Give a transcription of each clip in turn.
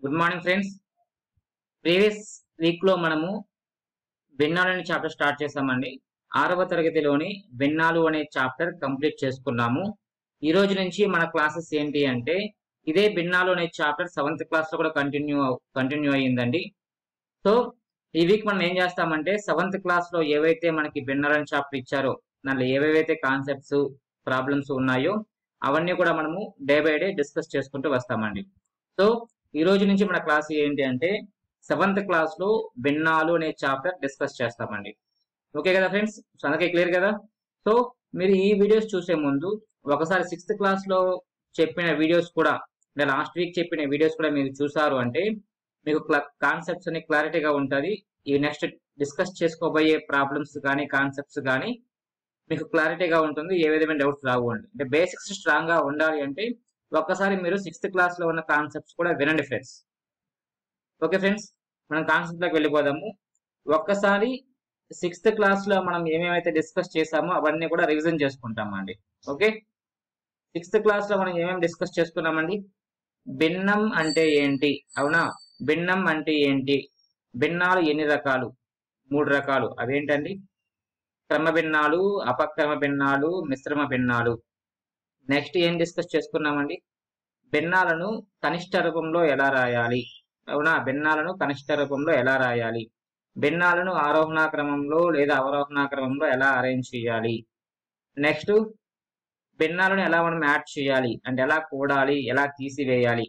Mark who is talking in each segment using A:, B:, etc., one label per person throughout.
A: Good morning friends. Previous week లో మనము భిన్నాలు అనే చాప్టర్ స్టార్ట్ చేసామండి. 6వ తరగతిలోని భిన్నాలు అనే చాప్టర్ కంప్లీట్ చేసుకున్నాము. ఈ రోజు నుంచి మన క్లాసెస్ ఏంటి అంటే ఇదే భిన్నాలు అనే చాప్టర్ 7th క్లాస్ లో కూడా కంటిన్యూ అయ్యిందండి. సో ఈ వీక్ మనం ఏం చేస్తామంటే 7th క్లాస్ లో ఏవైతే మనకి భిన్నాలు అనే చాప్టర్ ఇచ్చారో దాంట్లో ఏవేవైతే కాన్సెప్ట్స్ ప్రాబ్లమ్స్ ఉన్నాయో అవన్నీ కూడా మనము డే బై డే డిస్కస్ చేసుకుంటూ వస్తామండి. సో ఈ రోజు నుంచి మన క్లాస్ ఏంటి అంటే 7th క్లాస్ లో భిన్నాలు అనే చాప్టర్ డిస్కస్ చేస్తామండి. ఓకే కదా ఫ్రెండ్స్? సో అందుకే క్లియర్ కదా. సో మీరు ఈ వీడియోస్ చూసే ముందు ఒకసారి 6th క్లాస్ లో చెప్పిన వీడియోస్ కూడా లాస్ట్ వీక్ చెప్పిన వీడియోస్ కూడా మీరు చూసారు అంటే మీకు కాన్సెప్ట్స్ అన్ని క్లారిటీగా ఉంటుంది. ఈ నెక్స్ట్ డిస్కస్ చేసుకోబోయే ప్రాబ్లమ్స్ కానీ కాన్సెప్ట్స్ కానీ మీకు క్లారిటీగా ఉంటుంది. ఏ విధమైన డౌట్స్ రావు అండి. అంటే బేసిక్స్ స్ట్రాంగ్ గా ఉండాలి అంటే ఒక్కసారి మీరు 6th క్లాస్ లో ఉన్న కాన్సెప్ట్స్ కూడా వినండి ఫ్రెండ్స్. ఓకే ఫ్రెండ్స్, మనం కాన్సెప్ట్ లోకి వెళ్ళిపోదాము. ఒక్కసారి 6th క్లాస్ లో మనం ఏమేమైతే డిస్కస్ చేసామో అవన్నీ కూడా రివిజన్ చేసుకుంటామండి. ఓకే, 6th క్లాస్ లో మనం ఏమేమి డిస్కస్ చేసుకున్నామండి? భిన్నం అంటే ఏంటి? అవునా, భిన్నం అంటే ఏంటి? భిన్నాలు ఎన్ని రకాలు? 3 రకాలు. అవేంటండి? క్రమ భిన్నాలు, అపక్రమ భిన్నాలు, మిశ్రమ భిన్నాలు. నెక్స్ట్ ఏం డిస్కస్ చేసుకున్నామండి? భిన్నాలను కనిష్ట రూపంలో ఎలా రాయాలి? అవునా, భిన్నాలను కనిష్ట రూపంలో ఎలా రాయాలి? భిన్నాలను ఆరోహణ క్రమంలో లేదా అవరోహణ క్రమంలో ఎలా అరేంజ్ చేయాలి? నెక్స్ట్ భిన్నాలను ఎలా మనం యాడ్ చేయాలి అంటే ఎలా కూడాలి, ఎలా తీసివేయాలి?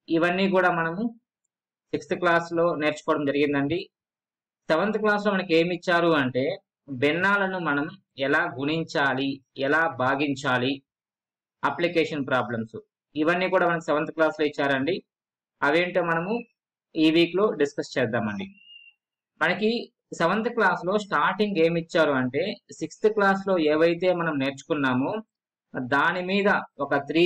A: ఇవన్నీ కూడా మనము 6th క్లాస్ లో నేర్చుకోవడం జరిగిందండి. 7th క్లాస్ లో మనకి ఏమి ఇచ్చారు అంటే భిన్నాలను మనం ఎలా గుణించాలి, ఎలా భాగించాలి, అప్లికేషన్ ప్రాబ్లమ్స్, ఇవన్నీ కూడా మనకి 7th క్లాస్ లో ఇచ్చారండి. అవేంటో మనము ఈ వీక్ లో డిస్కస్ చేద్దామండి. మనకి 7th క్లాస్ లో స్టార్టింగ్ ఏమి ఇచ్చారు అంటే 6th క్లాస్ లో ఏవైతే మనం నేర్చుకున్నామో దాని మీద ఒక 3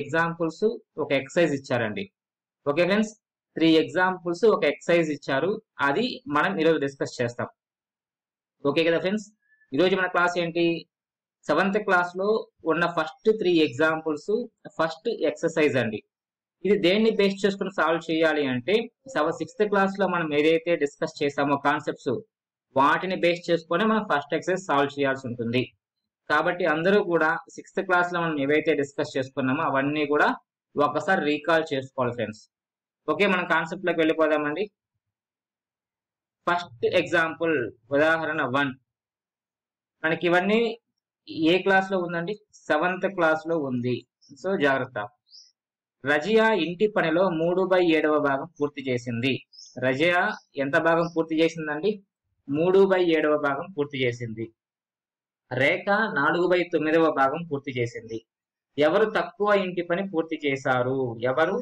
A: ఎగ్జాంపుల్స్ ఒక ఎక్సర్సైజ్ ఇచ్చారండి. ఓకే ఫ్రెండ్స్, 3 ఎగ్జాంపుల్స్ ఒక ఎక్సర్సైజ్ ఇచ్చారు. అది మనం ఈరోజు డిస్కస్ చేస్తాం. ఓకే కదా ఫ్రెండ్స్? ఈరోజు మన క్లాస్ ఏంటి? 7th క్లాస్ లో ఉన్న ఫస్ట్ 3 ఎగ్జాంపుల్స్, ఫస్ట్ ఎక్సర్సైజ్ అండి. ఇది దేన్ని బేస్ చేసుకుని సాల్వ్ చేయాలి అంటే 6th క్లాస్ లో మనం ఏదైతే డిస్కస్ చేసామో కాన్సెప్ట్స్ వాటిని బేస్ చేసుకొని మనం ఫస్ట్ ఎక్సర్సైజ్ సాల్వ్ చేయాల్సి ఉంటుంది. కాబట్టి అందరూ కూడా 6th క్లాస్ లో మనం ఏవైతే డిస్కస్ చేసుకున్నామో అవన్నీ కూడా ఒకసారి రీకాల్ చేసుకోవాలి ఫ్రెండ్స్. ఓకే, మనం కాన్సెప్ట్ లోకి వెళ్ళిపోదామండి. ఫస్ట్ ఎగ్జాంపుల్, ఉదాహరణ 1. మనకి ఇవన్నీ ఏ క్లాస్ లో ఉందండి? 7th క్లాస్ లో ఉంది. సో జాగ్రత్త. రజియా ఇంటి పనిలో 3/7 భాగం పూర్తి చేసింది. రజియా ఎంత భాగం పూర్తి చేసిందండి? 3/7 భాగం పూర్తి చేసింది. రేఖ 4/9 భాగం పూర్తి చేసింది. ఎవరు తక్కువ ఇంటి పని పూర్తి చేశారు? ఎవరు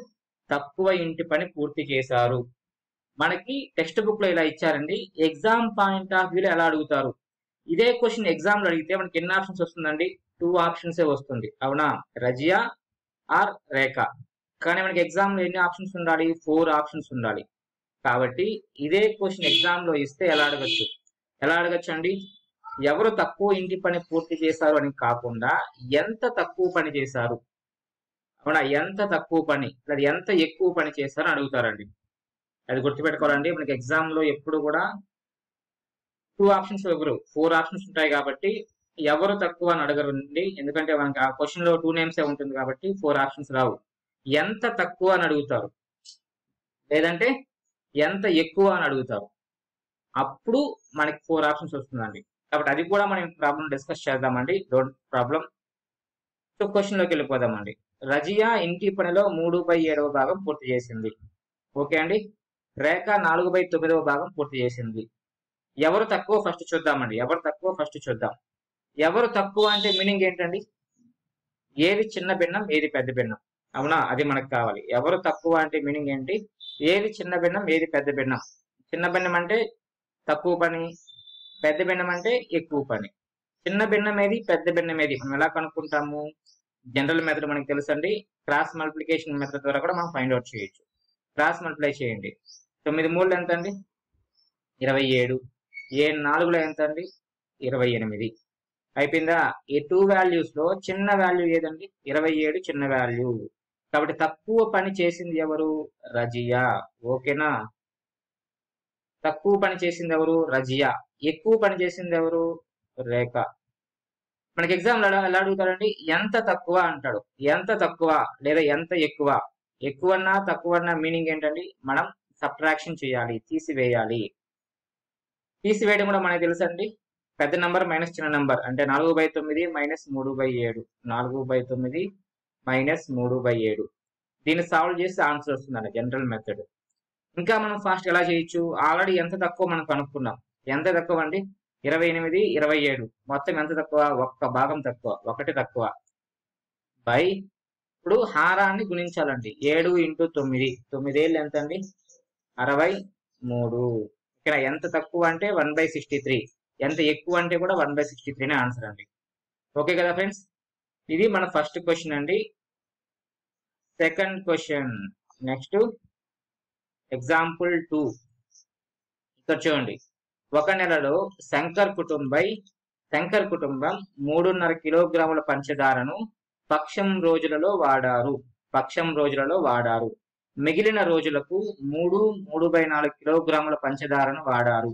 A: తక్కువ ఇంటి పని పూర్తి చేశారు? మనకి టెక్స్ట్ బుక్ లో ఇలా ఇచ్చారండి. ఎగ్జామ్ పాయింట్ ఆఫ్ వ్యూలో ఎలా అడుగుతారు? ఇదే క్వశ్చన్ ఎగ్జామ్ లో అడిగితే మనకి ఎన్ని ఆప్షన్స్ వస్తుందండి? 2 ఆప్షన్స్ వస్తుంది. అవునా, రజియా ఆర్ రేఖ. కానీ మనకి ఎగ్జామ్ లో ఎన్ని ఆప్షన్స్ ఉండాలి? 4 ఆప్షన్స్ ఉండాలి. కాబట్టి ఇదే క్వశ్చన్ ఎగ్జామ్ లో ఇస్తే ఎలా అడగచ్చు అండి? ఎవరు తక్కువ ఇంటి పని పూర్తి చేశారు అని కాకుండా ఎంత తక్కువ పని చేశారు, అవునా, ఎంత తక్కువ పని లేదా ఎంత ఎక్కువ పని చేశారు అని అడుగుతారండి. అది గుర్తుపెట్టుకోవాలండి. మనకి ఎగ్జామ్ లో ఎప్పుడు కూడా 2 ఆప్షన్స్ ఇవ్వరు, 4 ఆప్షన్స్ ఉంటాయి. కాబట్టి ఎవరు తక్కువ అని అడగరండి. ఎందుకంటే మనకి ఆ క్వశ్చన్ లో 2 నేమ్స్ ఉంటుంది కాబట్టి 4 ఆప్షన్స్ రావు. ఎంత తక్కువ అని అడుగుతారు, లేదంటే ఎంత ఎక్కువ అని అడుగుతారు. అప్పుడు మనకి 4 ఆప్షన్స్ వస్తుందండి. కాబట్టి అది కూడా మనం ప్రాబ్లం డిస్కస్ చేద్దామండి. Don't problem. సో క్వశ్చన్ లోకి వెళ్ళిపోదామండి. రజియా ఇంటి పనిలో 3/7 భాగం పూర్తి చేసింది. ఓకే అండి. రేఖ 4/9 భాగం పూర్తి చేసింది. ఎవరు తక్కువ ఫస్ట్ చూద్దామండి. ఎవరు చూద్దాం. ఎవరు తక్కువ అంటే మీనింగ్ ఏంటండి? ఏది చిన్న భిన్నం, ఏది పెద్ద భిన్నం. అవునా, అది మనకు కావాలి. ఎవరు తక్కువ అంటే మీనింగ్ ఏంటి? ఏది చిన్న భిన్నం, ఏది పెద్ద భిన్నం. చిన్న భిన్నం అంటే తక్కువ పని, పెద్ద భిన్నం అంటే ఎక్కువ పని. చిన్న భిన్నం ఏది, పెద్ద భిన్నం ఏది మనం ఎలా కనుక్కుంటాము? జనరల్ మెథడ్ మనకి తెలుసండి. క్రాస్ మల్టిప్లికేషన్ మెథడ్ ద్వారా కూడా మనం ఫైండ్ అవుట్ చేయొచ్చు. క్రాస్ మల్టిప్లై చేయండి. 9 3 ఎంత అండి? 27. 7 4 ఎంత అండి? 28. అయిపోయిందా? ఈ 2 వాల్యూస్ లో చిన్న వాల్యూ ఏదండి? 27 చిన్న వాల్యూ. కాబట్టి తక్కువ పని చేసింది ఎవరు? రజియా. ఓకేనా? తక్కువ పని చేసింది ఎవరు? రజియా. ఎక్కువ పని చేసింది ఎవరు? రేఖ. మనకి ఎగ్జామ్ ఎలా అడుగుతాడండి? ఎంత తక్కువ అంటాడు. ఎంత తక్కువ లేదా ఎంత ఎక్కువ? ఎక్కువన్నా తక్కువన్నా మీనింగ్ ఏంటండి? మనం సబ్ట్రాక్షన్ చేయాలి, తీసివేయాలి. తీసివేయడం కూడా మనకు తెలుసండి. పెద్ద నంబర్ మైనస్ చిన్న నంబర్ అంటే 4/9 మైనస్ 3/7. 4/9 మైనస్ 3/7. దీన్ని సాల్వ్ చేస్తే ఆన్సర్ వస్తుందండి, జనరల్ మెథడ్. ఇంకా మనం ఫాస్ట్ ఎలా చేయొచ్చు? ఆల్రెడీ ఎంత తక్కువ మనం కనుక్కున్నాం. ఎంత తక్కువ అండి? 28, 27. మొత్తం ఎంత తక్కువ? ఒక్క భాగం తక్కువ, ఒకటి తక్కువ. బై ఇప్పుడు హారాన్ని గుణించాలండి. 7 × 9. 9 ఏళ్ళు ఎంత అండి? 63. ఇక్కడ ఎంత తక్కువ అంటే 1/63. ఎంత ఎక్కువ అంటే కూడా 1/63 ఆన్సర్ అండి. ఓకే కదా ఫ్రెండ్స్? ఇది మన ఫస్ట్ క్వశ్చన్ అండి. Second question. Next example 2. ఇక్కడ చూడండి. ఒక నెలలో శంకర్ కుటుంబం 3.5 కిలోగ్రాముల పంచదారను పక్షం రోజులలో వాడారు. మిగిలిన రోజులకు 3/4 కిలోగ్రాముల పంచదారను వాడారు.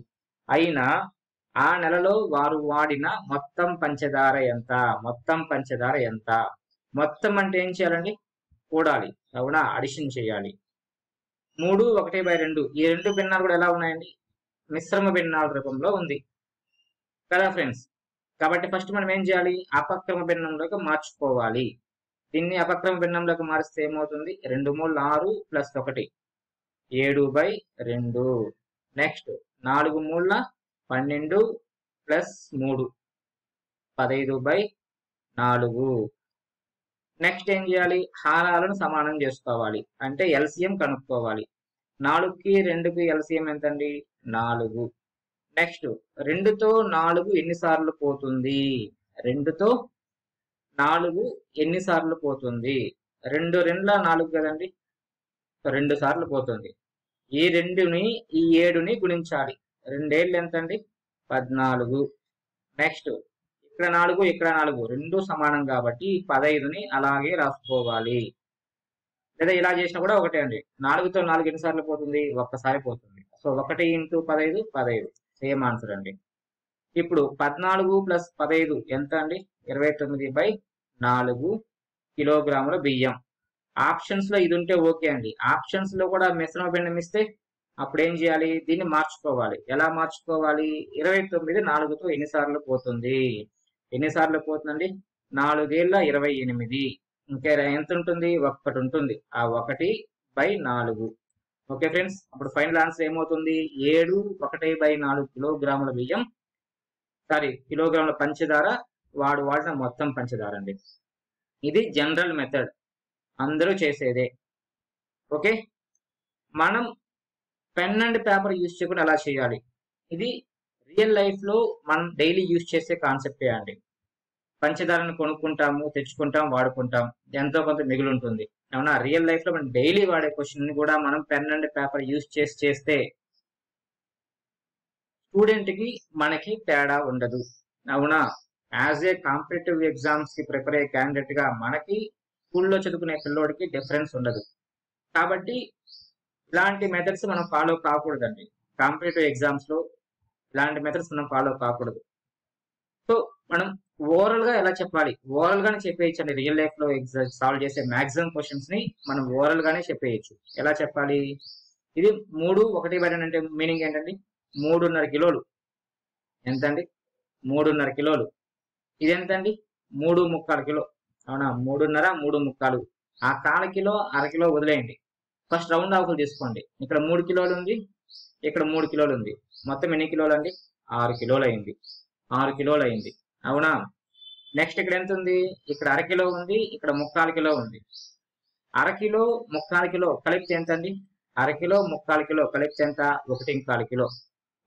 A: అయినా ఆ నెలలో వారు వాడిన మొత్తం పంచదార ఎంత? మొత్తం అంటే ఏం చేయాలండి? కూడాలి. అవునా? అడిషన్ చేయాలి. 3, 1/2. ఈ రెండు భిన్నాలు కూడా ఎలా ఉన్నాయండి? మిశ్రమ భిన్నాల రూపంలో ఉంది కదా ఫ్రెండ్స్? కాబట్టి ఫస్ట్ మనం ఏం చేయాలి? అపక్రమ భిన్నంలోకి మార్చుకోవాలి. దీన్ని అపక్రమ భిన్నంలోకి మారిస్తే ఏమవుతుంది? 2 3 6 + 1 7/2. నెక్స్ట్ 4 3 12 + 3 15/4. నెక్స్ట్ ఏం చేయాలి? హారాలను సమానం చేసుకోవాలి. అంటే ఎల్సిఎం కనుక్కోవాలి. 4కి 2కి ఎల్సిఎం ఎంతండి? 4. నెక్స్ట్ 2తో 4 ఎన్నిసార్లు పోతుంది? 2తో 4 ఎన్నిసార్లు పోతుంది? 2 2 4 కదండి. 2 సార్లు పోతుంది. ఈ 2ని ఈ 7ని గుణించాలి. 2 ఏళ్ళు ఎంతండి? 14. నెక్స్ట్ ఇక్కడ 4 ఇక్కడ 4 రెండు సమానం కాబట్టి 15ని అలాగే రాసుకోవాలి. లేదా ఇలా చేసినా కూడా ఒకటే అండి. 4తో 4 ఎన్నిసార్లు పోతుంది? ఒక్కసారి పోతుంది. సో 1 × 15 15. సేమ్ ఆన్సర్ అండి. ఇప్పుడు 14 + 15 ఎంత అండి? 29/4 కిలోగ్రాముల బియ్యం. ఆప్షన్స్ లో ఇది ఉంటే ఓకే అండి. ఆప్షన్స్ లో కూడా మిశ్రమ భిన్నం ఇస్తే అప్పుడు ఏం చేయాలి? దీన్ని మార్చుకోవాలి. ఎలా మార్చుకోవాలి? 29 4తో ఎన్నిసార్లు పోతుంది? ఎన్నిసార్లు పోతుందండి? 4 ఏళ్ళ 28. ఇంకా ఎంత ఉంటుంది? 1 ఉంటుంది. ఆ 1/4. ఓకే ఫ్రెండ్స్, అప్పుడు ఫైనల్ ఆన్సర్ ఏమవుతుంది? 7 1/4 కిలోగ్రాముల బియ్యం, కిలోగ్రాముల పంచదార వాడిన మొత్తం పంచదార అండి. ఇది జనరల్ మెథడ్, అందరూ చేసేదే. ఓకే, మనం పెన్ అండ్ పేపర్ యూజ్ చేయకుండా ఎలా చేయాలి? ఇది రియల్ లైఫ్ లో మనం డైలీ యూజ్ చేసే కాన్సెప్టే అండి. పంచదారను కొనుక్కుంటాము, తెచ్చుకుంటాం, వాడుకుంటాం, ఎంతో కొంత మిగిలి ఉంటుంది. అవునా? రియల్ లైఫ్ లో మనం డైలీ వాడే క్వశ్చన్ కూడా మనం పెన్ అండ్ పేపర్ యూజ్ చేస్తే స్టూడెంట్ కి మనకి తేడా ఉండదు. అవునా? యాజ్ ఏ కాంపిటేటివ్ ఎగ్జామ్స్ కి ప్రిపేర్ అయ్యే క్యాండిడేట్ గా మనకి స్కూల్లో చదువుకునే పిల్లోడికి డిఫరెన్స్ ఉండదు. కాబట్టి ఇలాంటి మెథడ్స్ మనం ఫాలో కాకూడదండి. కాంపిటేటివ్ ఎగ్జామ్స్ లో ఇలాంటి మెథడ్స్ మనం ఫాలో కాకూడదు. సో మనం ఓవరాల్ గా ఎలా చెప్పాలి? ఓవరాల్ గానే చెప్పేయచ్చండి. రియల్ లైఫ్ లో సాల్వ్ చేసే మాక్సిమం క్వశ్చన్స్ ని మనం ఓవరాల్ గానే చెప్పేయచ్చు. ఎలా చెప్పాలి? ఇది 3 1/2 అంటే మీనింగ్ ఏంటండి? 3.5 కిలోలు. ఎంతండి? 3.5 కిలోలు. ఇది ఎంతండి? 3.75 కిలో. అవునా? 3.5 3.75. ఆ 1/4 కిలో 1/2 కిలో వదిలేయండి. ఫస్ట్ రౌండ్ ఆఫ్లు తీసుకోండి. ఇక్కడ 3 కిలోలు ఉంది, ఇక్కడ 3 కిలోలు ఉంది. మొత్తం ఎన్ని కిలోలు అండి? 6 కిలోలు అయింది. 6 కిలోలు అయింది. అవునా? నెక్స్ట్ ఇక్కడ ఎంత ఉంది? ఇక్కడ 1/2 కిలో ఉంది, ఇక్కడ 3/4 కిలో ఉంది. 1/2 కిలో 3/4 కిలో కలిపితే ఎంత అండి? 1/2 కిలో 3/4 కిలో కలిపితే ఎంత? 1.25 కిలో.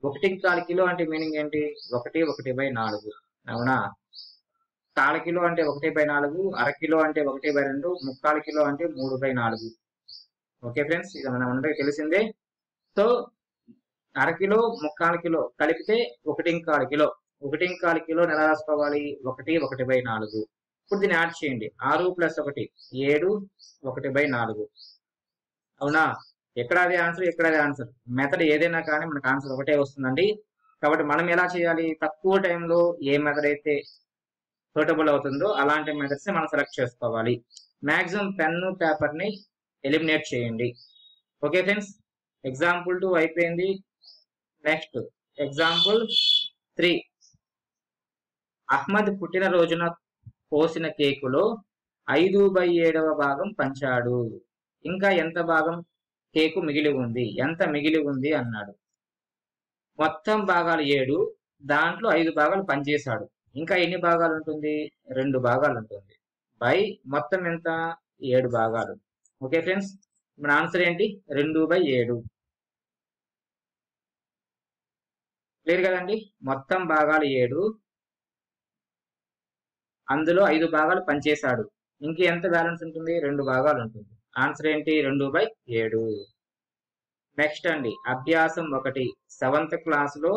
A: 1.25 కిలో అంటే మీనింగ్ ఏంటి? 1 1/4. అవునా? 1/4 కిలో అంటే 1/4, 1/2 కిలో అంటే 1/2, 3/4 కిలో అంటే 3/4. ఓకే ఫ్రెండ్స్, ఇది మన అందరికీ తెలిసిందే. సో 1/2 కిలో 3/4 కిలో కలిపితే 1.25 కిలో. 1.25 కిలో ఎలా రాసుకోవాలి? 1 1/4. ఇప్పుడు దీన్ని యాడ్ చేయండి. 6 + 1 7 1/4. అవునా? ఎక్కడ అది ఆన్సర్, ఎక్కడ అది ఆన్సర్. మెథడ్ ఏదైనా కానీ మనకు ఆన్సర్ ఒకటే వస్తుందండి. కాబట్టి మనం ఎలా చేయాలి? తక్కువ టైంలో ఏ మెథడ్ అయితే సూటబుల్ అవుతుందో అలాంటి మెథడ్స్ మనం సెలెక్ట్ చేసుకోవాలి. మాక్సిమం పెన్ను పేపర్ని ఎలిమినేట్ చేయండి. ఓకే ఫ్రెండ్స్, ఎగ్జాంపుల్ 2 అయిపోయింది. Next example 3. అహ్మద్ పుట్టినరోజున కోసిన కేకులో 5/7 భాగం పంచాడు. ఇంకా ఎంత భాగం కేకు మిగిలి ఉంది, ఎంత మిగిలి ఉంది అన్నాడు. మొత్తం భాగాలు 7, దాంట్లో 5 భాగాలు పంచేశాడు. ఇంకా ఎన్ని భాగాలు ఉంటుంది? 2 భాగాలు ఉంటుంది. బై మొత్తం ఎంత? 7 భాగాలు. ఓకే ఫ్రెండ్స్, మన ఆన్సర్ ఏంటి? 2/7. క్లియర్ కదండి? మొత్తం భాగాలు 7, అందులో 5 భాగాలు పంచేశాడు. ఇంక ఎంత బ్యాలెన్స్ ఉంటుంది? 2 భాగాలు ఉంటుంది. ఆన్సర్ ఏంటి? 2/7. నెక్స్ట్ అండి, అభ్యాసం 1 7th క్లాస్లో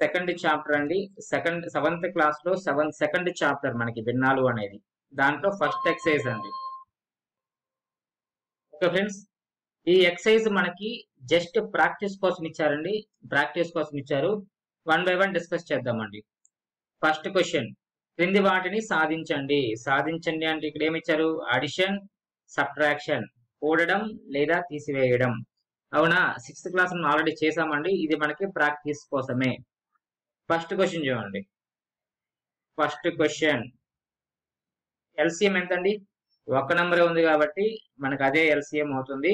A: సెకండ్ చాప్టర్ అండి. సెవెంత్ క్లాస్లో సెకండ్ చాప్టర్ మనకి భిన్నాలు అనేది. దాంట్లో ఫస్ట్ ఎక్సైజ్ అండి. ఓకే ఫ్రెండ్స్, ఈ ఎక్సైజ్ మనకి జస్ట్ ప్రాక్టీస్ కోసం ఇచ్చారండి. ప్రాక్టీస్ కోసం ఇచ్చారు. 1 by 1 డిస్కస్ చేద్దామండి. ఫస్ట్ క్వశ్చన్, క్రింది వాటిని సాధించండి. సాధించండి అంటే ఇక్కడ ఏమి ఇచ్చారు? అడిషన్, సబ్ట్రాక్షన్, కూడడం లేదా తీసివేయడం. అవునా? 6th క్లాస్ మనం ఆల్రెడీ చేసామండి. ఇది మనకి ప్రాక్టీస్ కోసమే. ఫస్ట్ క్వశ్చన్ చూడండి. ఫస్ట్ క్వశ్చన్, ఎల్సిఎం ఎంతండి? 1 నెంబరే ఉంది కాబట్టి మనకు అదే ఎల్సిఎం అవుతుంది.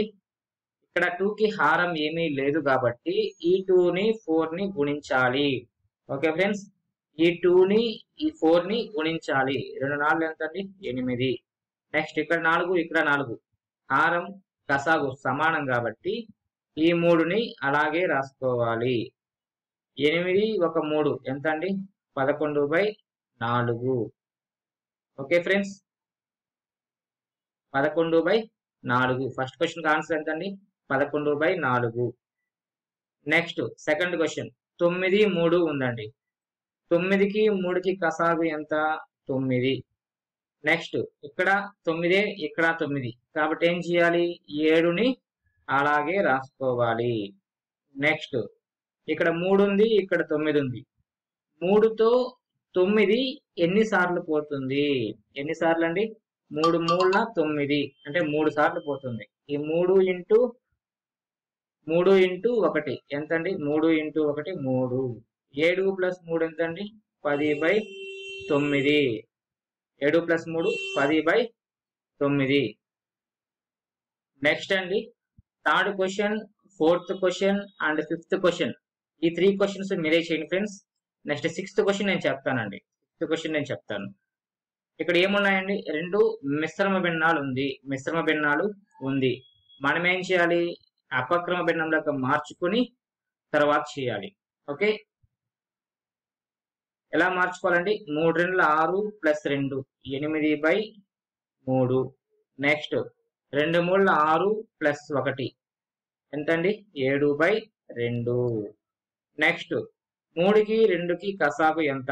A: ఇక్కడ 2కి హారం ఏమీ లేదు కాబట్టి ఈ 2ని 4ని గుణించాలి. ఓకే ఫ్రెండ్స్, ఈ 2ని ఈ 4ని గుణించాలి. 2 4 ఎంతండి? 8. నెక్స్ట్ ఇక్కడ 4, ఇక్కడ 4. హారం కసాగు సమానం కాబట్టి ఈ 3ని అలాగే రాసుకోవాలి. 8 1 3 ఎంతండి? 11/4. Okay friends, 11/4. First question answer ఎంతండి? 11/4. నెక్స్ట్ సెకండ్ క్వశ్చన్, 9 3 ఉందండి. 9కి 3కి కసాగు ఎంత? 9. నెక్స్ట్ ఇక్కడ 9, ఇక్కడ 9 కాబట్టి ఏం చేయాలి? 7ని అలాగే రాసుకోవాలి. నెక్స్ట్ ఇక్కడ 3 ఉంది, ఇక్కడ 9 ఉంది. 3తో 9 ఎన్నిసార్లు పోతుంది? ఎన్నిసార్లు అండి? 3 3 9 అంటే 3 సార్లు పోతుంది. ఈ 3 ఇంటూ 1 ఎంతండి? 3 ఇంటూ 1 3. 7 + 3 ఎంతండి? 10/9. 7 + 3 10/9. నెక్స్ట్ అండి, third question, 4th question and 5th question. ఈ 3 క్వశ్చన్స్ మీరే చేయండి ఫ్రెండ్స్. నెక్స్ట్ 6th క్వశ్చన్ నేను చెప్తానండి. 6th క్వశ్చన్ నేను చెప్తాను. ఇక్కడ ఏమున్నాయండి? 2 మిశ్రమ భిన్నాలు ఉంది. మనం ఏం చేయాలి? అపక్రమ భిన్నంలోకి మార్చుకుని తర్వాత చేయాలి. ఓకే, ఎలా మార్చుకోవాలండి? 3 2 6 + 2 8/3. నెక్స్ట్ 2 3 6 + 1 ఎంతండి? 7/2. నెక్స్ట్ 3కి 2కి కసాగు ఎంత?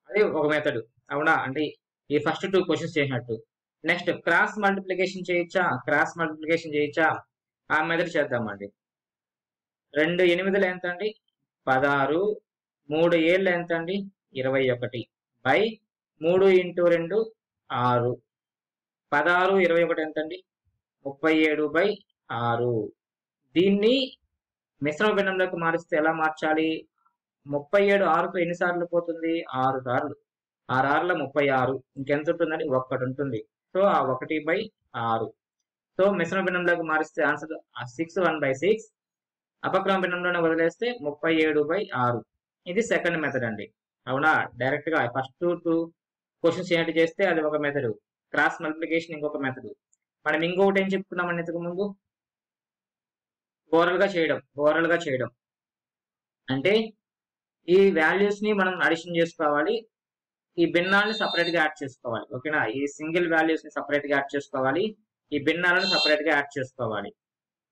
A: అది ఒక మెథడ్. అవునా? అంటే ఈ ఫస్ట్ 2 క్వశ్చన్స్ చేసినట్టు. నెక్స్ట్ క్రాస్ మల్టిప్లికేషన్ చేయొచ్చా? ఆ మెథడ్ చేద్దామండి. 2 8లు ఎంతండి? 16. 3 7లు ఎంతండి? 21. బై 3 × 2 6. 16 21 ఎంతండి? 37/6. దీన్ని మిశ్రమ భిన్నంలోకి మారిస్తే ఎలా మార్చాలి? 37 6తో ఎన్నిసార్లు పోతుంది? 6 సార్లు. 6 6 36. ఇంకెంత ఉంటుందండి? 1 ఉంటుంది. సో ఆ 1/6. సో మిశ్రమ భిన్నంలోకి మారిస్తే ఆన్సర్ 6 1/6. అపక్రమ భిన్నంలోనే వదిలేస్తే 37/6. ఇది సెకండ్ మెథడ్ అండి. అవునా? డైరెక్ట్ గా ఫస్ట్ 2 క్వశ్చన్స్ ఏంటి చేస్తే అది ఒక మెథడ్. క్రాస్ మల్టిప్లికేషన్ ఇంకొక మెథడ్. మనం ఇంకొకటి ఏం చెప్పుకున్నామని ఇంతకు ముందు? ఓరల్ గా చేయడం అంటే ఈ వాల్యూస్ ని మనం అడిషన్ చేసుకోవాలి. ఈ భిన్నాలను సపరేట్ గా యాడ్ చేసుకోవాలి. ఓకేనా? ఈ సింగిల్ వాల్యూస్ ని సపరేట్ గా యాడ్ చేసుకోవాలి. ఈ భిన్నాలను సపరేట్ గా యాడ్ చేసుకోవాలి.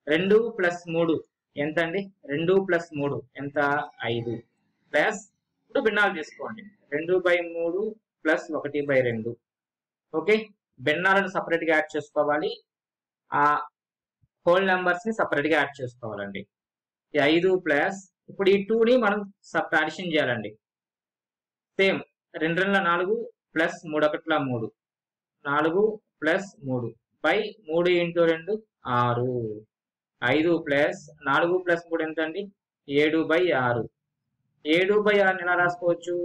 A: 2 + 3 ఎంతండి? 2 + 3 ఎంత? 5. ప్లస్ ఇప్పుడు భిన్నాలు తీసుకోండి. 2/3 ప్లస్ 1/2. ఓకే, భిన్నాలను సపరేట్గా యాడ్ చేసుకోవాలి, ఆ హోల్ నెంబర్స్ ని సపరేట్ గా యాడ్ చేసుకోవాలండి. ఈ 5 ప్లస్ ఇప్పుడు ఈ 2 ని మనం అడిషన్ చేయాలండి. Same 2 2 4 plus 3 1 3, 4 plus 3 by 3 into 2 6, 5 plus 4 plus 3 ఎంత అండి 7/6. 7/6 ఎలా రాసుకోవచ్చు,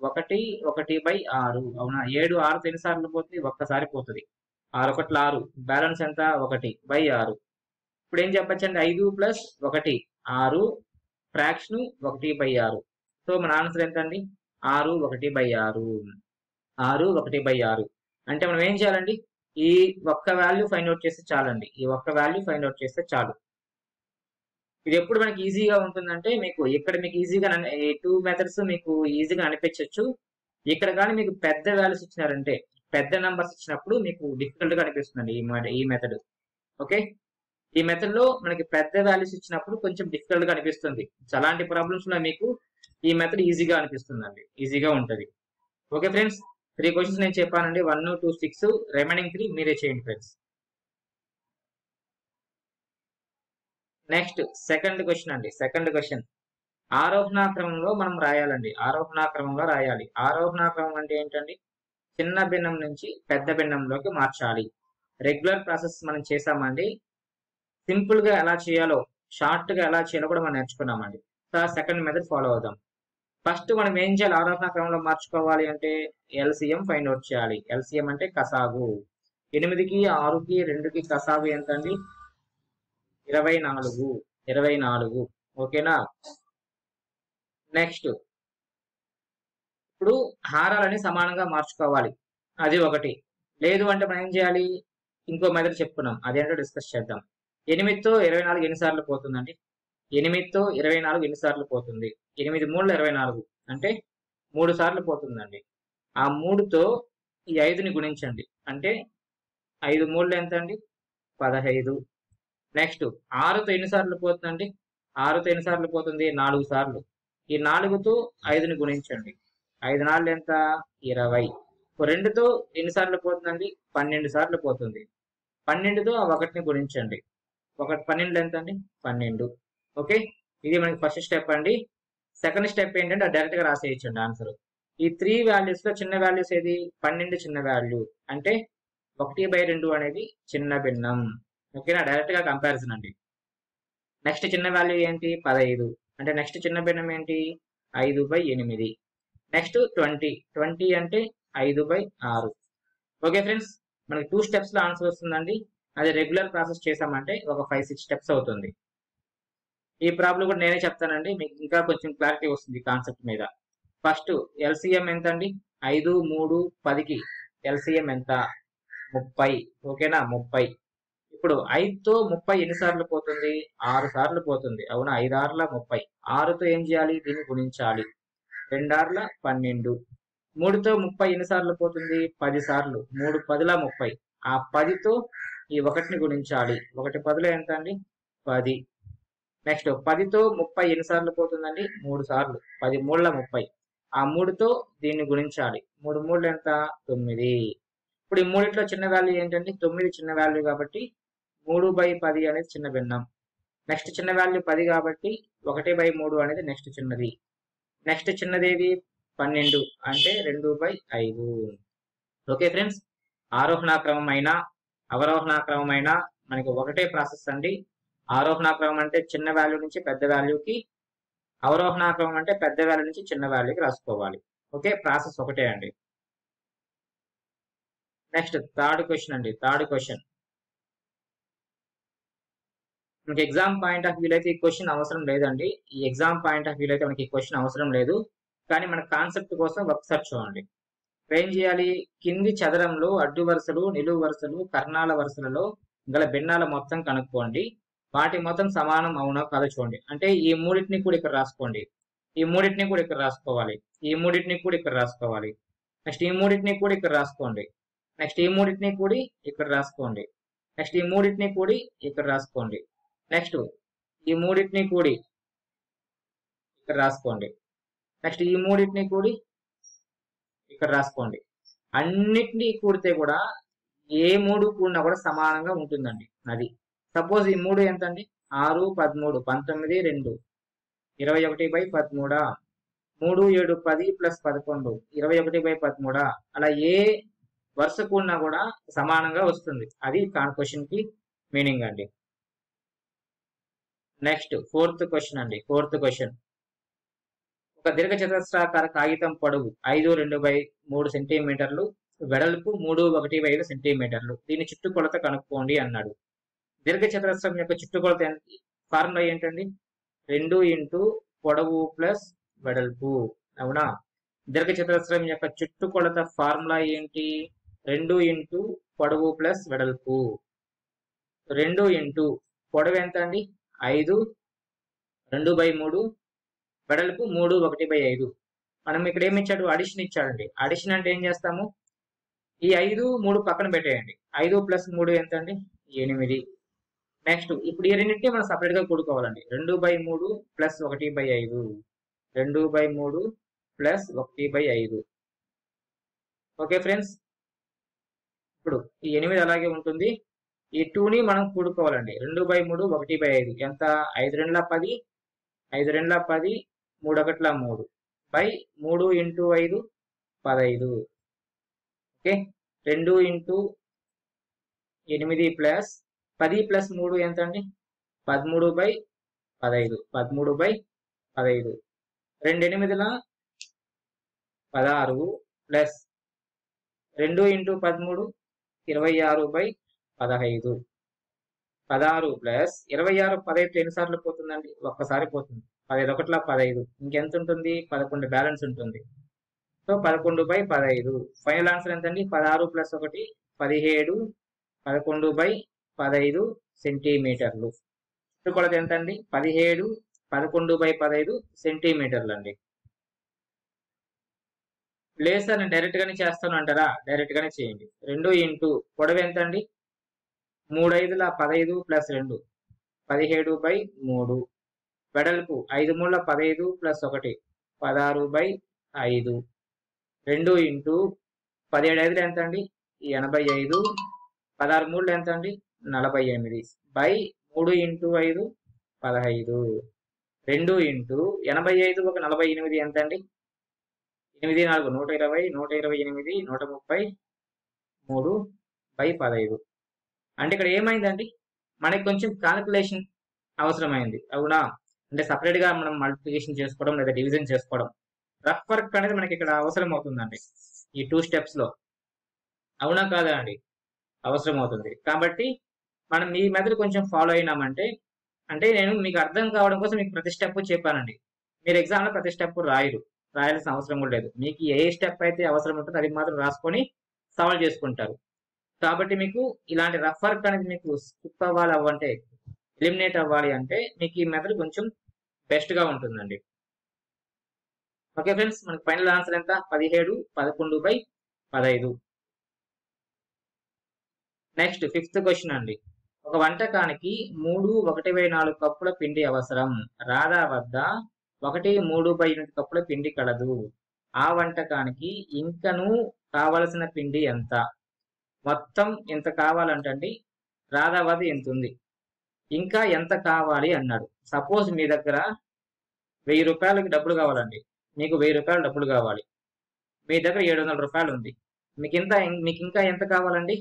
A: 1 1/6. అవునా, 7 6 ఎన్నిసార్లు పోతుంది, ఒక్కసారి పోతుంది. 6 1 6, బ్యాలెన్స్ ఎంత 1/6. ఇప్పుడు ఏం చెప్పచ్చండి, 5 ప్లస్ 1 6, ఫ్రాక్షన్ 1/6. సో మన ఆన్సర్ ఎంత అండి 6 1/6. 6 1/6 అంటే మనం ఏం చేయాలండి, ఈ ఒక్క వాల్యూ ఫైండ్ అవుట్ చేస్తే చాలండి. ఈ ఒక్క వాల్యూ ఫైండ్ అవుట్ చేస్తే చాలు. ఇది ఎప్పుడు మనకి ఈజీగా ఉంటుందంటే, మీకు ఇక్కడ మీకు ఈజీగా 2 మెథడ్స్ మీకు ఈజీగా అనిపించవచ్చు. ఇక్కడ కానీ మీకు పెద్ద వాల్యూస్ ఇచ్చినారంటే, పెద్ద నెంబర్స్ ఇచ్చినప్పుడు మీకు డిఫికల్ట్ గా అనిపిస్తుందండి ఈ మెథడ్. ఓకే, ఈ మెథడ్ లో మనకి పెద్ద వాల్యూస్ ఇచ్చినప్పుడు కొంచెం డిఫికల్ట్ గా అనిపిస్తుంది. అలాంటి ప్రాబ్లమ్స్ లో మీకు ఈ మెథడ్ ఈజీగా అనిపిస్తుందండి, ఈజీగా ఉంటది. ఓకే ఫ్రెండ్స్, 3 క్వశ్చన్స్ నేను చెప్పానండి, 1 2 6, రిమైనింగ్ 3 మీరే చేయండి ఫ్రెండ్స్. నెక్స్ట్ సెకండ్ క్వశ్చన్ అండి. సెకండ్ క్వశ్చన్ ఆరోహణ క్రమంలో మనం రాయాలండి. ఆరోహణ క్రమంలో రాయాలి. ఆరోహణ క్రమం అంటే ఏంటండి, చిన్న భిన్నం నుంచి పెద్ద భిన్నంలోకి మార్చాలి. రెగ్యులర్ ప్రాసెస్ మనం చేసామండి. సింపుల్ గా ఎలా చేయాలో, షార్ట్ గా ఎలా చేయాలో కూడా మనం నేర్చుకున్నామండి. సో సెకండ్ మెథడ్ ఫాలో అవుదాం. ఫస్ట్ మనం ఏం చేయాలి, ఆరోహణ క్రమంలో మార్చుకోవాలి అంటే ఎల్సిఎం ఫైండ్ అవుట్ చేయాలి. ఎల్సిఎం అంటే కసాగు. 8కి 6కి 2కి కసాగు ఎంత అండి 24. 24 ఓకేనా. నెక్స్ట్ ఇప్పుడు హారాలని సమానంగా మార్చుకోవాలి, అది ఒకటి. లేదు అంటే మనం ఏం చేయాలి, ఇంకో మెథడ్ చెప్పుకున్నాం, అదేంటో డిస్కస్ చేద్దాం. 8తో 24 ఎన్నిసార్లు పోతుందండి, 8తో 24 ఎన్నిసార్లు పోతుంది, 8 3 24 అంటే 3 సార్లు పోతుందండి. ఆ 3తో ఈ 5ని గుణించండి, అంటే 5 3 ఎంత అండి 15. నెక్స్ట్ 6తో ఎన్నిసార్లు పోతుందండి, 6తో ఎన్నిసార్లు పోతుంది 4 సార్లు. ఈ 4తో 5ని గుణించండి, 5 4 ఎంత 20. 2తో ఎన్నిసార్లు పోతుందండి 12 సార్లు పోతుంది. 12తో ఆ 1ని గుణించండి, 12 ఎంత అండి 12. ఓకే, ఇది మనకి ఫస్ట్ స్టెప్ అండి. సెకండ్ స్టెప్ ఏంటంటే డైరెక్ట్ గా రాసేయచ్చండి ఆన్సర్. ఈ 3 వాల్యూస్ లో చిన్న వాల్యూస్ ఏది 12 చిన్న వాల్యూ, అంటే 1/2 అనేది చిన్న భిన్నం. ఓకేనా, డైరెక్ట్ గా కంపారిజన్ అండి. నెక్స్ట్ చిన్న వాల్యూ ఏంటి 15, అంటే నెక్స్ట్ చిన్న భిన్నం ఏంటి 5/8. నెక్స్ట్ 20 అంటే 5/6. ఓకే ఫ్రెండ్స్, మనకి 2 స్టెప్స్ లో ఆన్సర్ వస్తుందండి. అది రెగ్యులర్ ప్రాసెస్ చేసామంటే ఒక 5 6 స్టెప్స్ అవుతుంది. ఈ ప్రాబ్లం కూడా నేనే చెప్తానండి, మీకు ఇంకా కొంచెం క్లారిటీ వస్తుంది కాన్సెప్ట్ మీద. ఫస్ట్ ఎల్సిఎం ఎంత అండి 5 3 10కి ఎల్సిఎం ఎంత 30. ఓకేనా 30. ఇప్పుడు 5తో 30 ఎన్నిసార్లు పోతుంది 6 సార్లు పోతుంది. అవునా, 5 6 30. 6తో ఏం చేయాలి, దీన్ని గుణించాలి, 2 6 12. 3తో 30 ఎన్నిసార్లు పోతుంది 10 సార్లు, 3 10 30. ఆ 10తో ఈ 1ని గుణించాలి, 1 10 ఎంత అండి 10. నెక్స్ట్ 10తో 30 ఎన్నిసార్లు పోతుందండి 3 సార్లు, 10 3 30. ఆ 3తో దీన్ని గుణించాలి, 3 3 ఎంత 9. ఇప్పుడు ఈ మూడిట్లో చిన్న వాల్యూ ఏంటండి 9 చిన్న వాల్యూ కాబట్టి 3/10 అనేది చిన్న భిన్నం. నెక్స్ట్ చిన్న వాల్యూ 10 కాబట్టి 1/3 అనేది నెక్స్ట్ చిన్నది. నెక్స్ట్ చిన్నది ఏది 12 అంటే 2/5. ఓకే ఫ్రెండ్స్, ఆరోహణ క్రమం అయినా అవరోహణ క్రమం అయినా మనకి ఒకటే ప్రాసెస్ అండి. ఆరోహణ క్రమం అంటే చిన్న వాల్యూ నుంచి పెద్ద వాల్యూకి, అవరోహణ క్రమం అంటే పెద్ద వాల్యూ నుంచి చిన్న వాల్యూకి రాసుకోవాలి. ఓకే, ప్రాసెస్ ఒకటే అండి. నెక్స్ట్ థర్డ్ క్వశ్చన్ అండి. థర్డ్ క్వశ్చన్ మనకి ఎగ్జామ్ పాయింట్ ఆఫ్ వ్యూ అయితే ఈ క్వశ్చన్ అవసరం లేదండి. ఈ ఎగ్జామ్ పాయింట్ ఆఫ్ వ్యూ అయితే మనకి ఈ క్వశ్చన్ అవసరం లేదు, కానీ మన కాన్సెప్ట్ కోసం ఒకసారి చూడండి. ఏం చేయాలి, కింది చదరంలో అడ్డు వరుసలు నిలువు వరుసలు కర్ణాల వరుసలలో గల భిన్నాల మొత్తం కనుక్కోండి, వాటి మొత్తం సమానం అవునా కాదో చూడండి. అంటే ఈ మూడింటిని కూడా ఇక్కడ రాసుకోండి, ఈ మూడింటిని కూడా ఇక్కడ రాసుకోవాలి, ఈ మూడింటిని కూడా ఇక్కడ రాసుకోవాలి. నెక్స్ట్ ఈ మూడింటిని కూడా ఇక్కడ రాసుకోండి, నెక్స్ట్ ఈ మూడింటిని కూడి ఇక్కడ రాసుకోండి, నెక్స్ట్ ఈ మూడింటిని కూడి ఇక్కడ రాసుకోండి, నెక్స్ట్ ఈ మూడింటిని కూడి ఇక్కడ రాసుకోండి, నెక్స్ట్ ఈ మూడింటిని కూడి ఇక్కడ రాసుకోండి. అన్నిటినీ కూడితే కూడా ఏ 3 కూడినా కూడా సమానంగా ఉంటుందండి. అది సపోజ్ ఈ 3 ఎంత అండి? 6, 13, 19, 2, 21/13, 3, 7, 10 ప్లస్ 11, 21/13. అలా ఏ వరుస కూడినా కూడా సమానంగా వస్తుంది. అది క్వశ్చన్ కి మీనింగ్ అండి. నెక్స్ట్ ఫోర్త్ క్వశ్చన్ అండి. ఫోర్త్ క్వశ్చన్, ఒక దీర్ఘచతురస్రాకార కాగితం పొడవు 5/2/3 సెంటీమీటర్లు, వెడల్పు 3/1/5 సెంటీమీటర్లు. దీని చుట్టుకొలత కనుక్కోండి అన్నాడు. దీర్ఘచతురస్రం యొక్క చుట్టుకొలత ఫార్ములా ఏంటండి? 2 ఇంటూ పొడవు ప్లస్ వెడల్పు. అవునా? దీర్ఘచతురస్రం యొక్క చుట్టుకొలత ఫార్ములా ఏంటి? 2 ఇంటూ పొడవు ప్లస్ వెడల్పు. 2 ఇంటూ పొడవు ఎంత అండి? 5, 2/3, వెడల్పు 3/1/5. మనం ఇక్కడ ఏమి ఇచ్చాడు? అడిషన్ ఇచ్చాడండి. అడిషన్ అంటే ఏం చేస్తాము? ఈ 5, 3 పక్కన పెట్టేయండి. 5 ప్లస్ 3 ఎంత అండి? 8. నెక్స్ట్ ఇప్పుడు ఈ రెండింటిని మనం సపరేట్ గా కూడుకోవాలండి. 2/3 ప్లస్ 1/5. 2/3 ప్లస్ 1/5. ఓకే ఫ్రెండ్స్, ఇప్పుడు ఈ 8 అలాగే ఉంటుంది. ఈ 2ని మనం కూడుకోవాలండి. 2/3 1/5 ఎంత? 5 2 10, 5 2 10, 3 1 3 by 3 into 5 15. Okay, 2 into 8 plus 10 plus 3 ఎంత అండి? 13/15. 13/15. 2 8ల 16 ప్లస్ 2 ఇంటూ 13 26/15. 16 ప్లస్ 26 15 ఎన్నిసార్లు పోతుందండి? ఒక్కసారి పోతుంది. 15 1 15. ఇంకెంత ఉంటుంది? 11 బ్యాలెన్స్ ఉంటుంది. సో 11/15. ఫైనల్ ఆన్సర్ ఎంతండి? 16 ప్లస్ 1 17, 11/15 సెంటీమీటర్లు. చుట్టుకొలత ఎంతండి? 17, 11/15 సెంటీమీటర్లు అండి. లేదు సార్ నేను డైరెక్ట్ గానే చేస్తాను అంటారా? డైరెక్ట్ గానే చేయండి. 2 ఇంటూ పొడవు ఎంత అండి? 3 5 15 ప్లస్ 2 17/3. వెడల్పు 5 3 15 ప్లస్ 1 16/5. 2 ఇంటూ 17 5 ఎంత అండి? 85. 16 3 ఎంత అండి? 48 బై 3 ఇంటూ 5 15. 2 ఇంటూ 85 ఒక 48 ఎంత అండి? 8 4 120, 128, 133/15. అంటే ఇక్కడ ఏమైందండి? మనకి కొంచెం కాలిక్యులేషన్ అవసరమైంది. అవునా? అంటే సపరేట్ గా మనం మల్టిప్లికేషన్ చేసుకోవడం లేదా డివిజన్ చేసుకోవడం, రఫ్ వర్క్ అనేది మనకి ఇక్కడ అవసరం అవుతుందండి ఈ 2 స్టెప్స్ లో. అవునా కాదా అండి? అవసరం అవుతుంది. కాబట్టి మనం ఈ మెథడ్ కొంచెం ఫాలో అయినామంటే, అంటే నేను మీకు అర్థం కావడం కోసం మీకు ప్రతి స్టెప్ చెప్పానండి. మీరు ఎగ్జామ్ లో ప్రతి స్టెప్ రాయాల్సిన అవసరం కూడా లేదు. మీకు ఏ స్టెప్ అయితే అవసరం ఉంటుందో అది మాత్రం రాసుకొని సాల్వ్ చేసుకుంటారు. కాబట్టి మీకు ఇలాంటి రఫ్ వర్క్ అనేది మీకు స్కిప్ అవ్వాలి ఎలిమినేట్ అవ్వాలి అంటే మీకు ఈ మెథడ్ కొంచెం బెస్ట్ గా ఉంటుందండి. ఓకే ఫ్రెండ్స్, మనకి ఫైనల్ ఆన్సర్ ఎంత? 17, 11/15. నెక్స్ట్ ఫిఫ్త్ క్వశ్చన్ అండి. ఒక వంటకానికి 3 1/4 కప్పుల పిండి అవసరం. రాధా వద్ద 1 3/8 కప్పుల పిండి కలదు. ఆ వంటకానికి ఇంకను కావలసిన పిండి ఎంత? మొత్తం ఎంత కావాలంటండి. రాధా వద్ద ఎంత ఉంది, ఇంకా ఎంత కావాలి అన్నాడు. సపోజ్ మీ దగ్గర 1000 రూపాయలకి డబ్బులు కావాలండి. మీకు 1000 రూపాయలు డబ్బులు కావాలి. మీ దగ్గర 700 రూపాయలు ఉంది. మీకు ఇంకా ఎంత కావాలండి?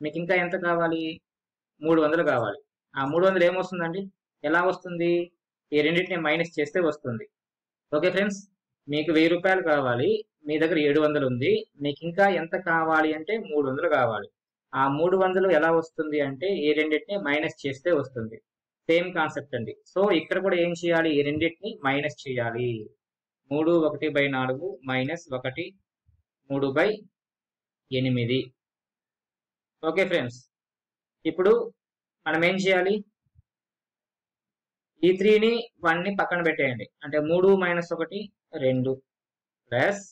A: మీకు ఇంకా ఎంత కావాలి? 300 కావాలి. ఆ 300 ఏమొస్తుందండి? ఎలా వస్తుంది? ఈ రెండింటిని మైనస్ చేస్తే వస్తుంది. ఓకే ఫ్రెండ్స్, మీకు 1000 రూపాయలు కావాలి, మీ దగ్గర 700 ఉంది. మీకు ఇంకా ఎంత కావాలి అంటే 300 కావాలి. ఆ 300 ఎలా వస్తుంది అంటే ఈ రెండింటిని మైనస్ చేస్తే వస్తుంది. సేమ్ కాన్సెప్ట్ అండి. సో ఇక్కడ కూడా ఏం చేయాలి? ఈ రెండింటిని మైనస్ చేయాలి. 3 1/4 మైనస్ 1 3/8. ఓకే ఫ్రెండ్స్, ఇప్పుడు మనం ఏం చేయాలి? ఈ 3ని 1ని పక్కన పెట్టేయండి. అంటే 3 - 1 2 ప్లస్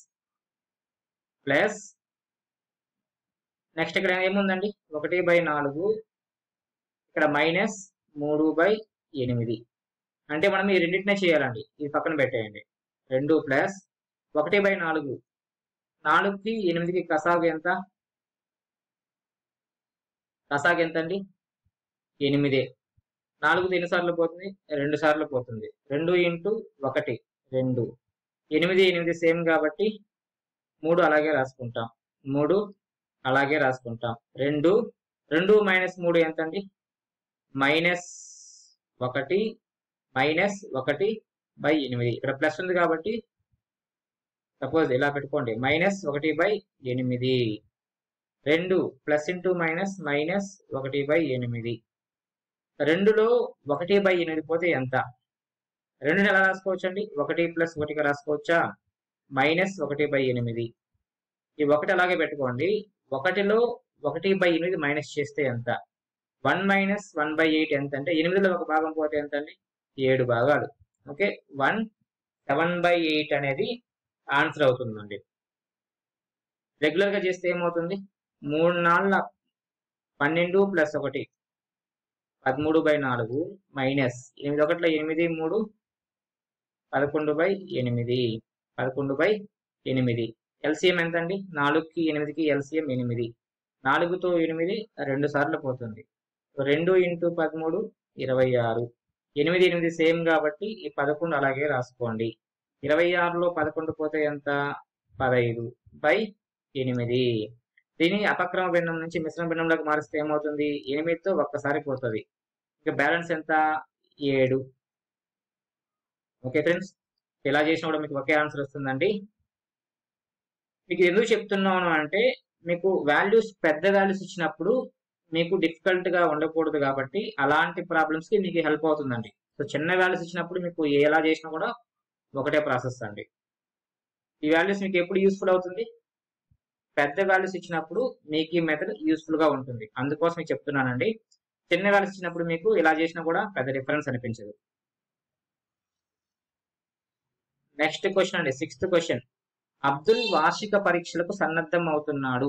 A: ప్లస్ నెక్స్ట్ ఇక్కడ ఏముందండి? 1/4 ఇక్కడ మైనస్ 3/8. అంటే మనం ఈ రెండింటినే చేయాలండి. ఇది పక్కన పెట్టేయండి. 2 ప్లస్ 1/4 4కి 8కి కసాగు ఎంత? కసాగు ఎంత అండి? 8. 4తో ఎన్నిసార్లు పోతుంది? 2 సార్లు పోతుంది. 2 ఇంటూ 1 2. 8 8 సేమ్ కాబట్టి 3 అలాగే రాసుకుంటాం. 3 అలాగే రాసుకుంటాం. 2 2 మైనస్ 3 ఎంత అండి? -1 -1/8. ఇక్కడ ప్లస్ ఉంది కాబట్టి సపోజ్ ఇలా పెట్టుకోండి, -1/8. 2 ప్లస్ ఇంటూ మైనస్ -1/8. 2లో 1/8 పోతే ఎంత? 2ని ఎలా రాసుకోవచ్చు అండి? 1 + 1గా రాసుకోవచ్చా? -1/8. ఈ 1 అలాగే పెట్టుకోండి. 1లో 1/8 మైనస్ చేస్తే ఎంత? 1 - 1/8 ఎంత అంటే 8లో ఒక భాగం పోతే ఎంత అండి? 7 భాగాలు. ఓకే, 1 7/8 అనేది ఆన్సర్ అవుతుందండి. రెగ్యులర్ గా చేస్తే ఏమవుతుంది? 3 4 12 + 1 13/4 మైనస్ 8 1 8 3 11/8 11/8. ఎల్సిఎం ఎంత అండి? 4కి 8కి ఎల్సిఎం 8. 4తో 8 2 సార్లు పోతుంది. 2 ఇంటూ 13 26. 8 8 సేమ్ కాబట్టి ఈ 11 అలాగే రాసుకోండి. 26లో 11 పోతే ఎంత? 15/8. దీన్ని అపక్రమ భిన్నం నుంచి మిశ్రమ భిన్నంలోకి మారిస్తే ఏమవుతుంది? 8తో ఒక్కసారి పోతుంది. ఇక బ్యాలెన్స్ ఎంత? 7. ఓకే ఫ్రెండ్స్, ఇలా చేసినా కూడా మీకు ఒకే ఆన్సర్ వస్తుందండి. మీకు ఎందుకు చెప్తున్నాను అంటే మీకు వాల్యూస్ పెద్ద వాల్యూస్ ఇచ్చినప్పుడు మీకు డిఫికల్ట్ గా ఉండకూడదు కాబట్టి అలాంటి ప్రాబ్లమ్స్ కి మీకు హెల్ప్ అవుతుందండి. సో చిన్న వాల్యూస్ ఇచ్చినప్పుడు మీకు ఎలా చేసినా కూడా ఒకటే ప్రాసెస్ అండి. ఈ వాల్యూస్ మీకు ఎప్పుడు యూస్ఫుల్ అవుతుంది? పెద్ద వాల్యూస్ ఇచ్చినప్పుడు మీకు ఈ మెథడ్ యూస్ఫుల్ గా ఉంటుంది. అందుకోసం మీకు చెప్తున్నానండి. చిన్న వాల్యూస్ ఇచ్చినప్పుడు మీకు ఇలా చేసినా కూడా పెద్ద డిఫరెన్స్ అనిపించదు. నెక్స్ట్ క్వశ్చన్ అండి, 6th క్వశ్చన్. అబ్దుల్ వార్షిక పరీక్షలకు సన్నద్ధం అవుతున్నాడు.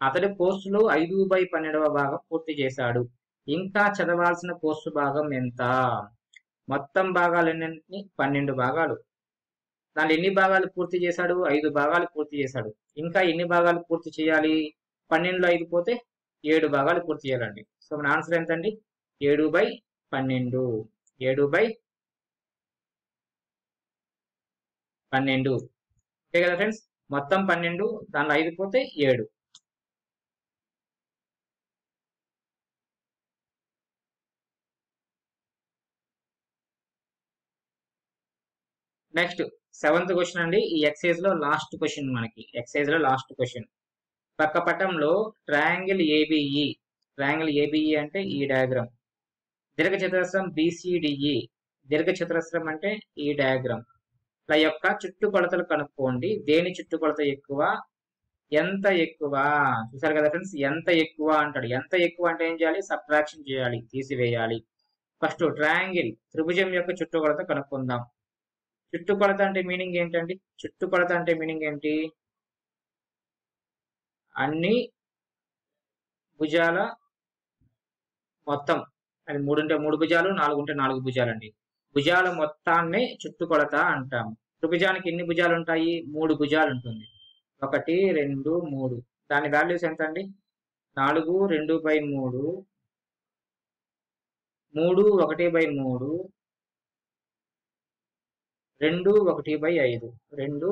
A: అతడి కోర్సులో 5/12వ భాగం పూర్తి చేశాడు. ఇంకా చదవాల్సిన కోర్సు భాగం ఎంత? మొత్తం భాగాలు ఎన్ని? 12 భాగాలు. దాంట్లో ఎన్ని భాగాలు పూర్తి చేశాడు? 5 భాగాలు పూర్తి చేశాడు. ఇంకా ఎన్ని భాగాలు పూర్తి చేయాలి? 12లో 5 పోతే 7 భాగాలు పూర్తి చేయాలండి. సో మన ఆన్సర్ ఎంతండి? 7/12. 7/12. ఓకే కదా ఫ్రెండ్స్? మొత్తం 12, దానిలో 5 పోతే 7. నెక్స్ట్ 7th క్వశ్చన్ అండి. ఈ ఎక్సైజ్ లో లాస్ట్ క్వశ్చన్ మనకి. పక్క పటంలో ట్రయాంగిల్ ఏబిఈ. ట్రయాంగిల్ ఏబిఈ అంటే ఈ డయాగ్రామ్. దీర్ఘ చతురస్రం బిసిడిఈ. దీర్ఘ చతురస్రం అంటే ఈ డయాగ్రామ్. ఇలా యొక్క చుట్టుకొలతలు కనుక్కోండి. దేని చుట్టుకొలత ఎక్కువ? ఎంత ఎక్కువ? చూసారు కదా ఫ్రెండ్స్, ఎంత ఎక్కువ అంటాడు. ఎంత ఎక్కువ అంటే ఏం చేయాలి? సబ్ట్రాక్షన్ చేయాలి, తీసివేయాలి. ఫస్ట్ ట్రయాంగిల్ త్రిభుజం యొక్క చుట్టుకొలత కనుక్కుందాం. చుట్టుకొలత అంటే మీనింగ్ ఏంటండి? చుట్టుకొలత అంటే మీనింగ్ ఏంటి? అన్ని భుజాల మొత్తం. అది 3 ఉంటే 3 భుజాలు, 4 ఉంటే 4 భుజాలు అండి. భుజాల మొత్తాన్ని చుట్టుకొలత అంటాము. త్రిభుజానికి ఎన్ని భుజాలు ఉంటాయి? 3 భుజాలు ఉంటుంది. 1 2 3. దాని వాల్యూస్ ఎంత అండి? 4 2/3, 3 1/3, 2 1/5, 2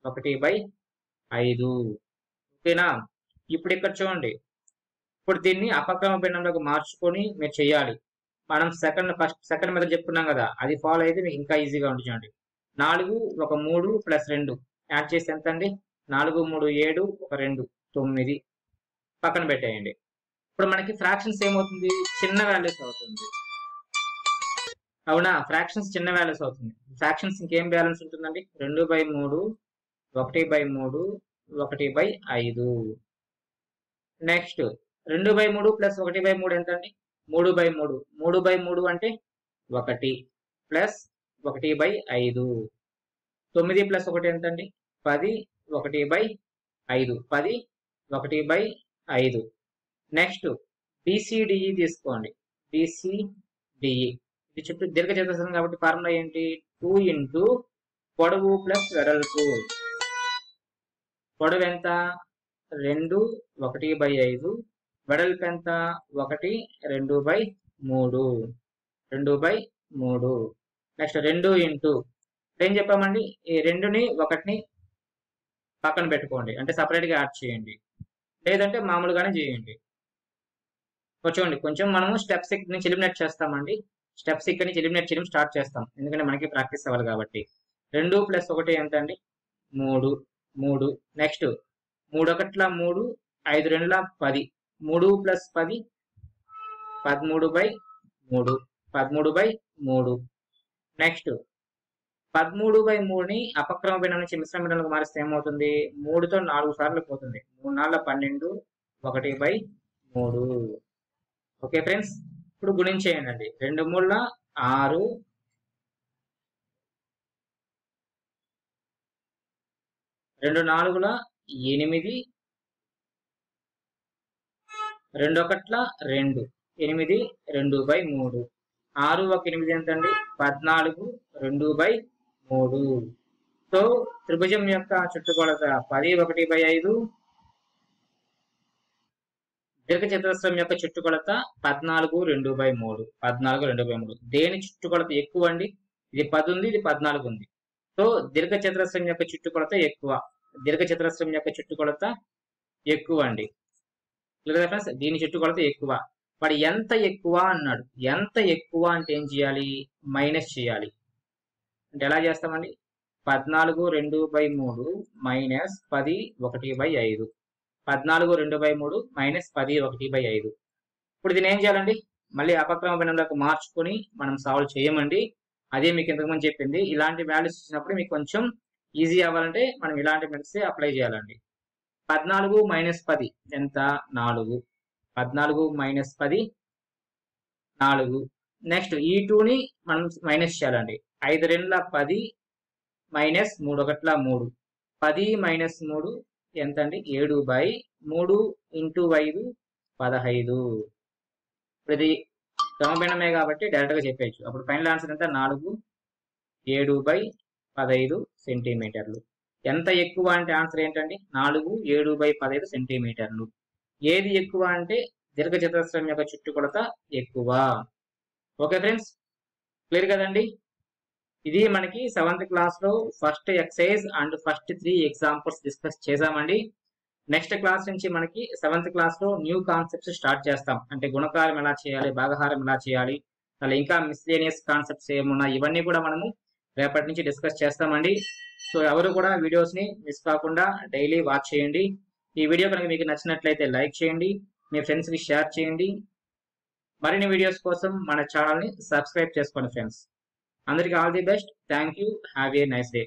A: 1/5. ఓకేనా? ఇప్పుడు ఇక్కడ చూడండి. ఇప్పుడు దీన్ని అపక్రమ భిన్నంలోకి మార్చుకొని మీరు చేయాలి. మనం సెకండ్ మెథడ్ చెప్పుకున్నాం కదా, అది ఫాలో అయితే మీకు ఇంకా ఈజీగా ఉంటుంది. చూడండి, 4 1 3 + 2 యాడ్ చేస్తే ఎంత అండి? 4 3 7 1 2 9. పక్కన పెట్టేయండి. ఇప్పుడు మనకి ఫ్రాక్షన్స్ ఏమవుతుంది? చిన్న వాల్యూస్ అవుతుంది. అవునా? ఫ్రాక్షన్స్ చిన్న వాల్యూస్ అవుతుంది. ఫ్రాక్షన్స్ ఇంకేం బ్యాలెన్స్ ఉంటుందండి? 2/3, 1/3, 1/5. నెక్స్ట్ 2/3 + 1/3 ఎంత అండి? 3/3. 3/3 అంటే 1 + 1/5. 9 + 1 ఎంత అండి? 10, 1/5. 10, 1/5. నెక్స్ట్ BCDE తీసుకోండి. BCDE ఇది చుట్టూ దీర్ఘ చతురస్రం కాబట్టి ఫార్ములా ఏంటి? 2 ఇంటూ పొడవు ప్లస్ వెడల్పు. పొడవు ఎంత 2 1/5, వెడల్పు ఎంత 1 2/3, 2/3. నెక్స్ట్ 2 ఇంటూ ఏం చెప్పామండి, ఈ 2ని 1ని పక్కన పెట్టుకోండి, అంటే సపరేట్గా యాడ్ చేయండి, లేదంటే మామూలుగానే చేయండి. చూడండి, కొంచెం మనము స్టెప్స్ ఇక్కడ నుంచి ఎలిమినేట్ చేస్తామండి. స్టెప్స్ ఇక్కడ నుంచి ఎలిమినేట్ చేయడం స్టార్ట్ చేస్తాం, ఎందుకంటే మనకి ప్రాక్టీస్ అవ్వాలి కాబట్టి. 2 + 1 ఎంత అండి 3, 3. నెక్స్ట్ 3 1 3, 5 2 10, 3 + 10 13/3, 13/3. నెక్స్ట్ 13/3ని అపక్రమ భిన్నం నుంచి మిశ్రమ భిన్నంలోకి మారిస్తే ఏమవుతుంది, 3తో 4 సార్లు పోతుంది, 3 4 12, 1/3. ఓకే ఫ్రెండ్స్, ఇప్పుడు గుణించేయండి. 2 3 6, 2 4 8, 2 1 2, 8 2/3. 6 1 8 ఎంత అండి 14, 2/3. సో త్రిభుజం యొక్క చుట్టుకొలత 10 1/5, దీర్ఘచతురస్రం యొక్క చుట్టుకొలత 14 2/3, 14 2/3. దేని చుట్టుకొలత ఎక్కువ అండి, ఇది 10 ఉంది, ఇది 14 ఉంది. సో దీర్ఘచతురస్రం యొక్క చుట్టుకొలత ఎక్కువ, దీర్ఘచతురస్రం యొక్క చుట్టుకొలత ఎక్కువ అండి. ఫ్రెండ్స్, దీని చుట్టుకొలత ఎక్కువ. వాడు ఎంత ఎక్కువ అన్నాడు, ఎంత ఎక్కువ అంటే ఏం చేయాలి, మైనస్ చేయాలి. అంటే ఎలా చేస్తామండి, 14 2/3 మైనస్ 10 1/5, 14 2/3 మైనస్ 10 1/5. ఇప్పుడు దీన్ని ఏం చేయాలండి, మళ్ళీ అపక్రమ భిన్నంలోకి మార్చుకొని మనం సాల్వ్ చేయమండి. అదే మీకు ఇంతకుముందు చెప్పింది. ఇలాంటి వాల్యూస్ ఇచ్చినప్పుడు మీకు కొంచెం ఈజీ అవ్వాలంటే మనం ఇలాంటి మెథడ్స్ అప్లై చేయాలండి. 14 - 10 ఎంత 4, 14 - 10 4. నెక్స్ట్ ఈ 2ని మనం మైనస్ చేయాలండి. 5 2 10 మైనస్ 3 1 3, 10 - 3 ఎంత అండి 7/3 ఇంటూ 5 15. ఇప్పుడు ఇది క్రమభిన్నమే కాబట్టి డైరెక్ట్ గా చెప్పేయచ్చు. అప్పుడు ఫైనల్ ఆన్సర్ ఎంత 4 7/15 సెంటీమీటర్లు. ఎంత ఎక్కువ అంటే ఆన్సర్ ఏంటండి 4 7/15 సెంటీమీటర్లు. ఏది ఎక్కువ అంటే దీర్ఘచతురస్రం యొక్క చుట్టుకొలత ఎక్కువ. ఓకే ఫ్రెండ్స్, క్లియర్ కదండి. ఇది మనకి 7th క్లాస్ లో first excise and first 3 examples discuss చేసామండి. నెక్స్ట్ క్లాస్ నుంచి మనకి 7th క్లాస్ లో న్యూ కాన్సెప్ట్స్ స్టార్ట్ చేస్తాం. అంటే గుణకారం ఎలా చేయాలి, భాగహారం ఎలా చేయాలి, అలా ఇంకా మిస్లేనియస్ కాన్సెప్ట్స్ ఏమున్నాయి, ఇవన్నీ కూడా మనము రేపటి నుంచి డిస్కస్ చేస్తామండి. సో ఎవరు కూడా వీడియోస్ ని మిస్ కాకుండా డైలీ వాచ్ చేయండి. ఈ వీడియో కనుక మీకు నచ్చినట్లయితే లైక్ చేయండి, మీ ఫ్రెండ్స్ కి షేర్ చేయండి. మరిన్ని వీడియోస్ కోసం మన ఛానల్ ని సబ్స్క్రైబ్ చేసుకోండి ఫ్రెండ్స్. అందరికీ all the best. Thank you. Have a nice day.